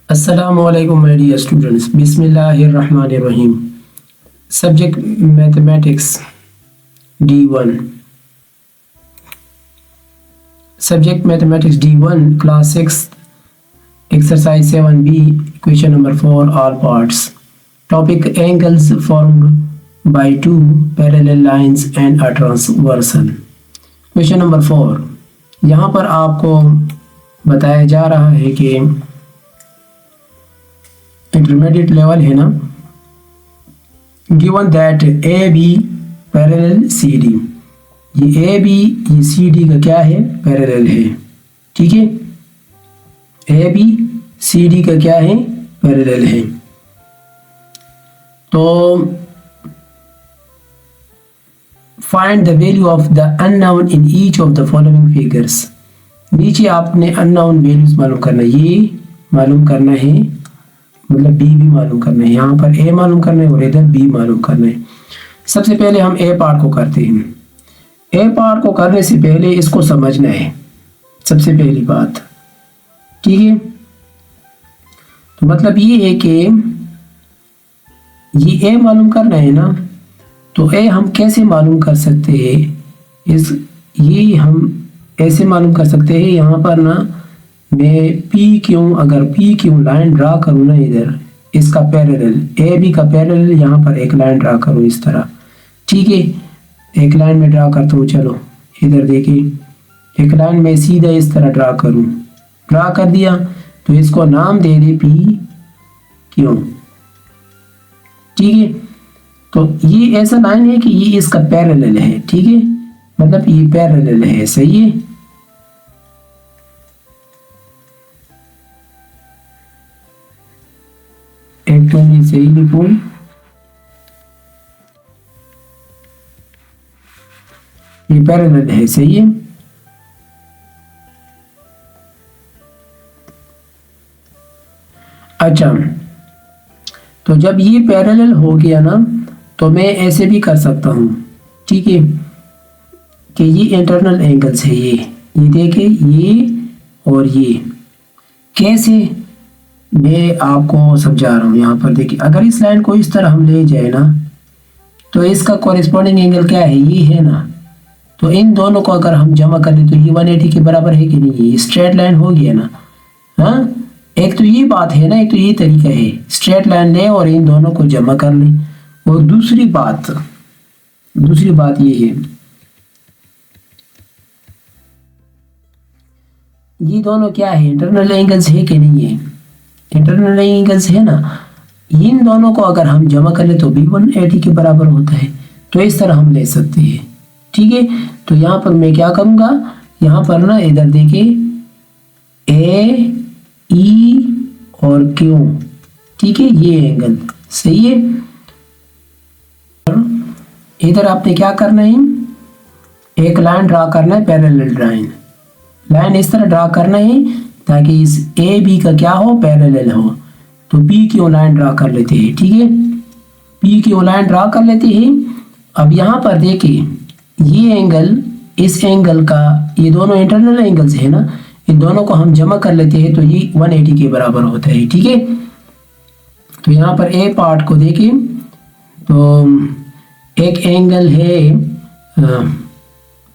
Assalamualaikum my dear students. Bismillahirrahmanirrahim. Subject Mathematics D1. Subject Mathematics D1 Class 6 Exercise 7B Question number 4 All parts. Topic Angles formed by two parallel lines and a transversal. Question number 4. यहाँ पर आपको बताया जा रहा है कि intermediate level है ना, given that A B parallel C D, ये ए बी ये सी डी का क्या है, पैरेलल है। ठीक है, ए बी सी डी का क्या है, पैरेलल है। तो find the value of the unknown in each of the following figures. नीचे आपने अननोन वैल्यूज मालूम करना, ये मालूम करना है, मतलब बी भी मालूम करना है, यहाँ पर ए मालूम करना है और इधर बी मालूम करना है। सबसे पहले हम ए पार्ट को करते हैं। ए पार्ट को करने से पहले इसको समझना है, सबसे पहली बात। ठीक है, तो मतलब ये है कि ये ए मालूम करना है ना, तो ए हम कैसे मालूम कर सकते हैं, ये हम ऐसे मालूम कर सकते हैं। यहाँ पर ना मैं अगर पी क्यों लाइन ड्रा करूँ ना, इधर इसका पैरेलल ए बी का पैरेलल, यहाँ पर एक लाइन ड्रा करूँ इस तरह। ठीक है, एक लाइन में ड्रा करता हूँ। चलो इधर देखिए, एक लाइन में सीधा इस तरह ड्रा करूँ, ड्रा कर दिया तो इसको नाम दे दे पी क्यों। ठीक है, तो ये ऐसा लाइन है कि ये इसका पैरेलल है। ठीक है, मतलब ये पैरेलल है, सही है। एक तो ये सही लिखूं, ये पैरेलल है, सही है। अच्छा, तो जब ये पैरेलल हो गया ना, तो मैं ऐसे भी कर सकता हूँ। ठीक है, कि ये इंटरनल एंगल्स है, ये देखिए, ये और ये कैसे मैं आपको समझा रहा हूँ। यहाँ पर देखिए, अगर इस लाइन को इस तरह हम ले जाए ना, तो इसका कॉरेस्पॉन्डिंग एंगल क्या है, ये है ना। तो इन दोनों को अगर हम जमा कर ले तो ये 180 के बराबर है कि नहीं, ये स्ट्रेट लाइन हो गया ना। हाँ, एक तो ये बात है ना, एक तो ये तरीका है, स्ट्रेट लाइन ले और इन दोनों को जमा कर ले। और दूसरी बात ये है, ये दोनों क्या है, इंटरनल एंगल्स है कि नहीं है, इंटरनल एंगल्स है ना। इन दोनों को अगर हम जमा कर ले तो भी 180 के बराबर होता है। तो इस तरह हम ले सकते हैं। ठीक है, तो यहाँ पर मैं क्या करूँगा, यहाँ पर ना इधर देखिए ए ई और क्यू। ठीक है, ये एंगल सही है। इधर आपने क्या करना है, एक लाइन ड्रा करना है, पैरेलल लाइन इस तरह ड्रा करना है ताकि इस ए बी का क्या हो, पैरेलल हो। तो पी क्यू लाइन ड्रा कर लेते हैं। ठीक है, पी क्यू लाइन ड्रा कर लेते हैं। अब यहाँ पर देखिए, ये एंगल इस एंगल का, ये दोनों इंटरनल एंगल्स है ना, इन दोनों को हम जमा कर लेते हैं तो ये 180 के बराबर होता है। ठीक है, तो यहाँ पर ए पार्ट को देखिए, तो एक एंगल है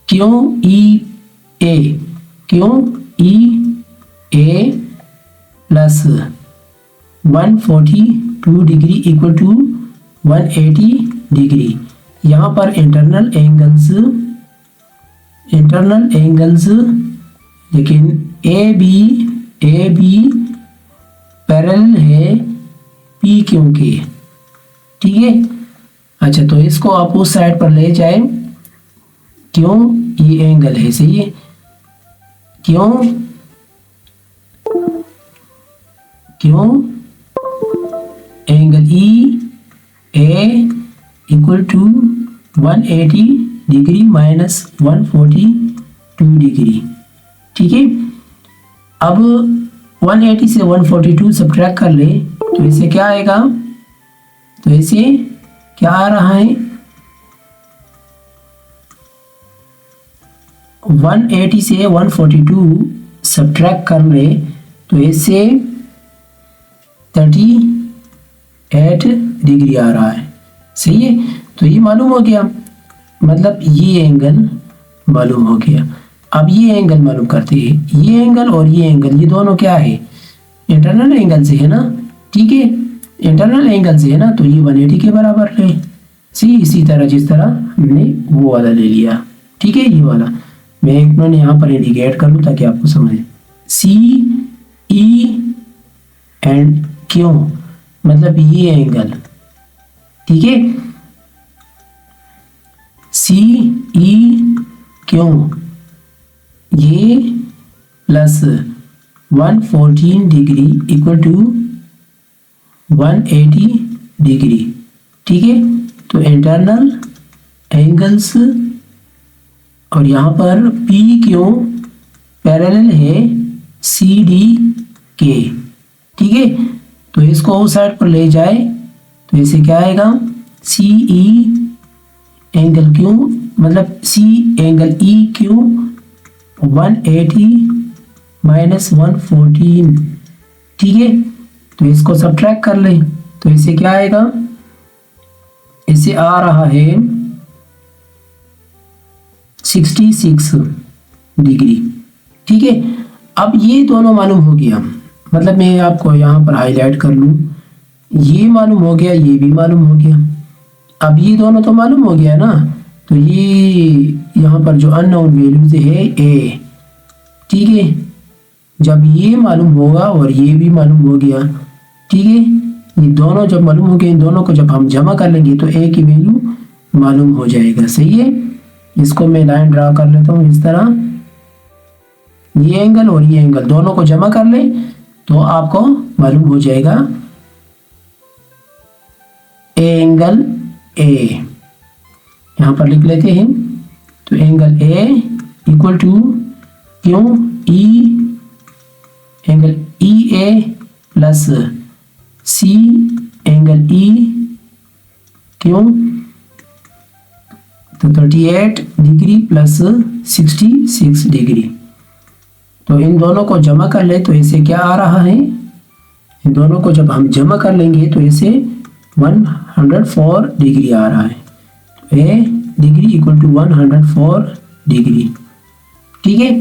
Q E A plus 142 degree equal to 180 degree. यहाँ पर इंटरनल एंगल्स लेकिन ए बी पैरेलल है पी क्यू के। ठीक है, अच्छा, तो इसको आप उस साइड पर ले जाए, क्यों, ये एंगल है, सही है। क्यों angle E A equal to 180 degree minus 142 degree. ठीक है, अब 180 से 142 सब्ट्रैक्ट कर ले तो इसे क्या आएगा, तो इसे क्या आ रहा है, 180 से 142 सब्ट्रैक्ट कर ले तो इससे 38 डिग्री आ रहा है। सही है, तो ये मालूम हो गया, मतलब ये एंगल मालूम हो गया। अब ये एंगल मालूम करते हैं, ये एंगल और ये एंगल, ये दोनों क्या है, इंटरनल एंगल से है ना। ठीक है, इंटरनल एंगल से है ना, तो ये 180 के बराबर ले। सी इसी तरह जिस तरह हमने वो वाला ले लिया। ठीक है, ये वाला मैं एक मिनट यहाँ पर इंडिकेट कर लूँ ताकि आपको समझे। सी ई एंड क्यों, मतलब ये एंगल। ठीक है, सी ई क्यों, ये plus 114 degree equal to 180 degree. ठीक है, तो इंटरनल एंगल्स, और यहाँ पर पी क्यों पैरेलल है सी डी के। ठीक है, तो इसको उस साइड पर ले जाए तो इसे क्या आएगा, सी ई एंगल क्यू, मतलब C angle E Q 180 minus 114। ठीक है, तो इसको सब्ट्रैक्ट कर लें तो इसे क्या आएगा, इसे आ रहा है 66 डिग्री। ठीक है, अब ये दोनों मालूम हो गया, मतलब मैं आपको यहाँ पर हाईलाइट कर लूँ, ये मालूम हो गया, ये भी मालूम हो गया। अब ये दोनों तो मालूम हो गया ना, तो ये यहाँ पर जो अननोन वैल्यूज है ए। ठीक है, जब ये मालूम होगा और ये भी मालूम हो गया, ठीक है, ये दोनों जब मालूम हो गए, इन दोनों को जब हम जमा कर लेंगे तो ए की वैल्यू मालूम हो जाएगा। सही है, इसको मैं लाइन ड्रा कर लेता हूँ इस तरह, ये एंगल और ये एंगल दोनों को जमा कर ले तो आपको मालूम हो जाएगा एंगल ए। यहाँ पर लिख लेते हैं, तो एंगल ए इक्वल टू क्यों ई, angle E A plus C angle ई क्यों, तो 38 डिग्री प्लस 66 डिग्री। तो इन दोनों को जमा कर ले तो इसे क्या आ रहा है, इन दोनों को जब हम जमा कर लेंगे तो इसे 104 डिग्री आ रहा है। तो ए डिग्री इक्वल टू 104 डिग्री। ठीक है,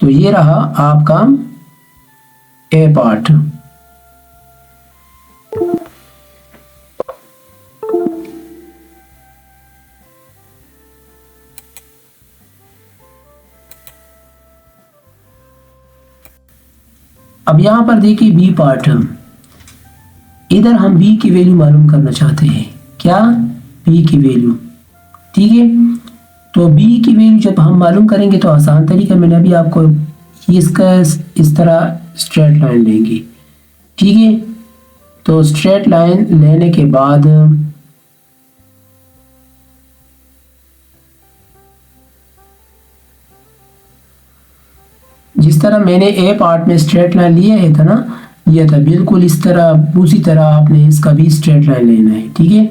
तो ये रहा आपका ए पार्ट। अब यहां पर देखिए बी पार्ट, इधर हम बी की वैल्यू मालूम करना चाहते हैं, क्या, बी की वैल्यू। ठीक है, तो बी की वैल्यू जब हम मालूम करेंगे तो आसान तरीका मैंने अभी आपको, इसका इस तरह स्ट्रेट लाइन लेंगे। ठीक है, तो स्ट्रेट लाइन लेने के बाद जिस तरह मैंने ए पार्ट में स्ट्रेट लाइन लिया है था ना, ये था बिल्कुल इस तरह, उसी तरह आपने इसका भी स्ट्रेट लाइन लेना है। ठीक है,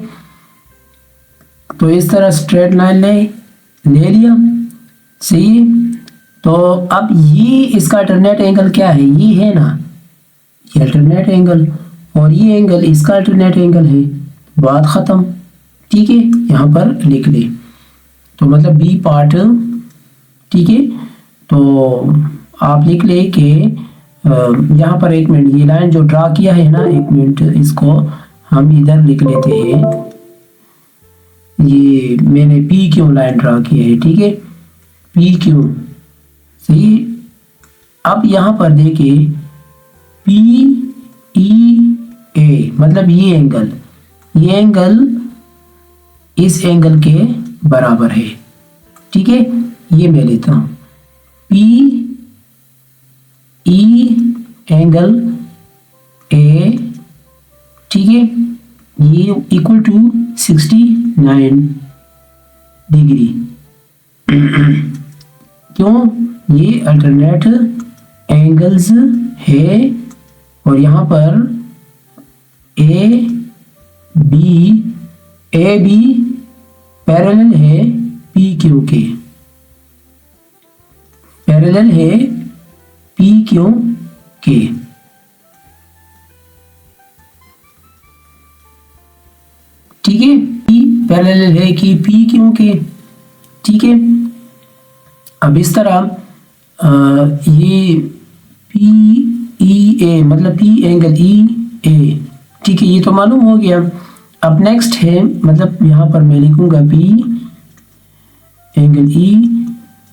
तो इस तरह स्ट्रेट लाइन ले लिया। सही है, तो अब ये इसका अल्टरनेट एंगल क्या है, ये है ना, ये अल्टरनेट एंगल, और ये एंगल इसका अल्टरनेट एंगल है, बात ख़त्म। ठीक है, यहाँ पर लिख ले, तो मतलब बी पार्ट। ठीक है, तो आप लिख ले कि यहाँ पर एक मिनट, ये लाइन जो ड्रा किया है ना, एक मिनट इसको हम इधर लिख लेते हैं, ये मैंने पी क्यू लाइन ड्रा किया है। ठीक है, पी क्यू। सही, अब यहाँ पर देखिए पी ई ए, मतलब ये एंगल इस एंगल के बराबर है। ठीक है, ये मैं लेता हूँ पी ई एंगल ए। ठीक है, ये इक्वल टू 69 डिग्री। क्यों, ये अल्टरनेट एंगल्स है, और यहाँ पर ए बी पैरेलल है पी क्यू के, पैरेलल है पी क्यू के। है, P पैरेलल है कि P क्यों के, ठीक है। अब इस तरह ये पी ई ए मतलब P एंगल ई ए, ठीक है, ये तो मालूम हो गया। अब नेक्स्ट है, मतलब यहाँ पर मैं लिखूंगा P एंगल ई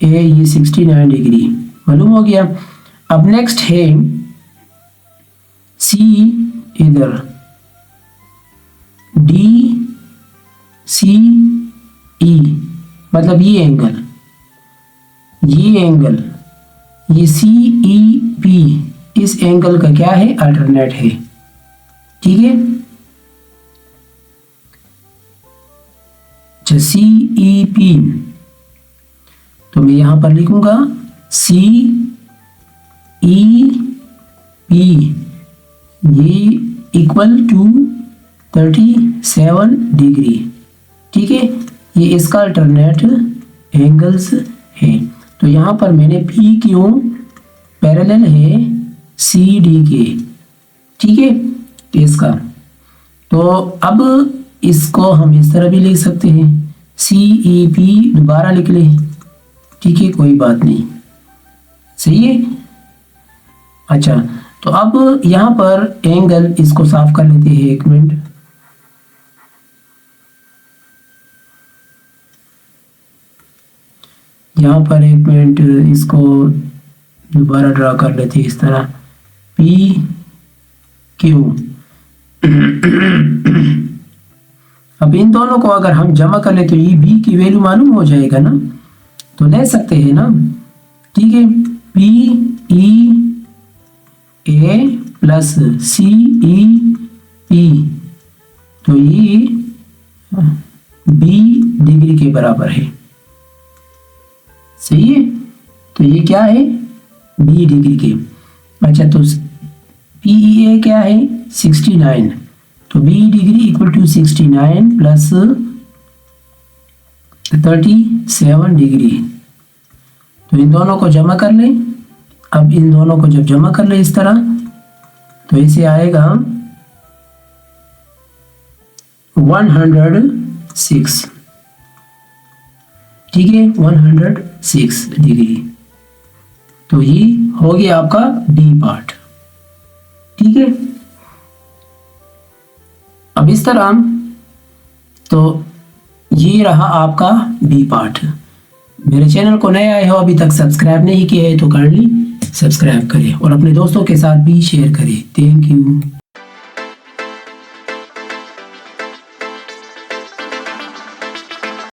ए, ये 69 डिग्री मालूम हो गया। अब नेक्स्ट है C इधर D C E, मतलब ये एंगल ये C E P इस एंगल का क्या है, अल्टरनेट है, ठीक है। C E P, तो मैं यहां पर लिखूंगा C E P, ये इक्वल टू 37 डिग्री, ठीक है, ये इसका अल्टरनेट एंगल्स है। तो यहाँ पर मैंने P क्यों पैरेलल है CD के, ठीक है, इसका। तो अब इसको हम इस तरह भी लिख सकते हैं, CEP दोबारा लिख लें, ठीक है, कोई बात नहीं, सही है। अच्छा, तो अब यहाँ पर एंगल इसको साफ कर लेते हैं, एक मिनट। यहाँ पर एक मिनट इसको दोबारा ड्रा कर लेते हैं इस तरह, P Q। अब इन दोनों को अगर हम जमा कर ले तो ये B की वैल्यू मालूम हो जाएगा ना, तो ले सकते हैं ना, ठीक है। P E A plus C E P, तो ये B डिग्री के बराबर है, सही है। तो ये क्या है, B डिग्री के। अच्छा, तो PEA क्या है, 69, तो B degree equal to 69 plus 37 degree. तो इन दोनों को जमा कर लें। अब इन दोनों को जब जमा कर लें इस तरह, तो इसे आएगा 106, ठीक है, 106 डिग्री। तो ये हो गया आपका D पार्ट, ठीक है। अब इस तरह, तो ये रहा आपका B पार्ट। मेरे चैनल को नए आए हो, अभी तक सब्सक्राइब नहीं किया है तो काइंडली सब्सक्राइब करें और अपने दोस्तों के साथ भी शेयर करें। Thank you.